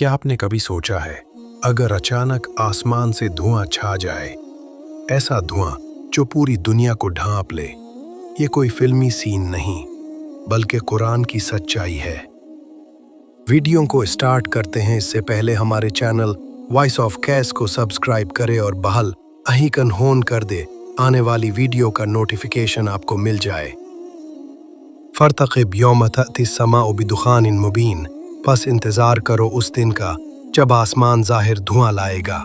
क्या आपने कभी सोचा है, अगर अचानक आसमान से धुआं छा जाए, ऐसा धुआं जो पूरी दुनिया को ढांप ले? ये कोई फिल्मी सीन नहीं, बल्कि कुरान की सच्चाई है। वीडियो को स्टार्ट करते हैं इससे पहले हमारे चैनल वॉइस ऑफ कैस को सब्सक्राइब करें और बहल आइकन ऑन कर दे, आने वाली वीडियो का नोटिफिकेशन आपको मिल जाए। फर्तक़िब यौम तअती समाउ बिदुखानिन मुबीन, बस इंतज़ार करो उस दिन का जब आसमान ज़ाहिर धुआं लाएगा।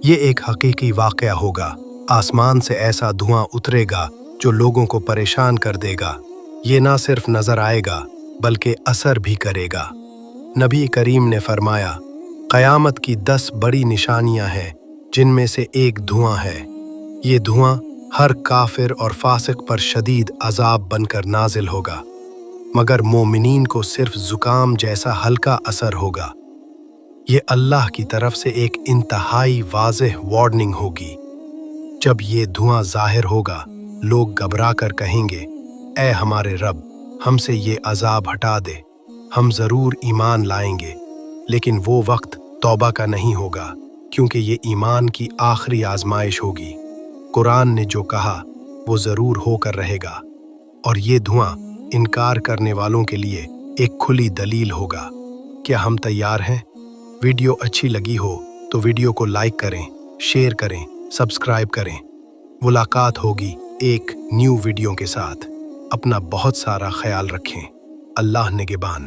ये एक हकीकी वाक़या होगा। आसमान से ऐसा धुआं उतरेगा जो लोगों को परेशान कर देगा। ये ना सिर्फ नज़र आएगा बल्कि असर भी करेगा। नबी करीम ने फरमाया, क़यामत की 10 बड़ी निशानियां हैं, जिनमें से एक धुआं है। ये धुआं हर काफिर और फासिक पर शदीद अजाब बनकर नाजिल होगा, मगर मोमिनीन को सिर्फ जुकाम जैसा हल्का असर होगा। ये अल्लाह की तरफ से एक इंतहाई वाज़ेह वार्निंग होगी। जब ये धुआं ज़ाहिर होगा, लोग घबरा कर कहेंगे, ऐ हमारे रब, हमसे ये अजाब हटा दे, हम ज़रूर ईमान लाएंगे। लेकिन वो वक्त तौबा का नहीं होगा, क्योंकि ये ईमान की आखिरी आजमाइश होगी। कुरान ने जो कहा वो ज़रूर होकर रहेगा, और ये धुआं इनकार करने वालों के लिए एक खुली दलील होगा। क्या हम तैयार हैं? वीडियो अच्छी लगी हो तो वीडियो को लाइक करें, शेयर करें, सब्सक्राइब करें। मुलाकात होगी एक न्यू वीडियो के साथ। अपना बहुत सारा ख्याल रखें। अल्लाह निगहबान।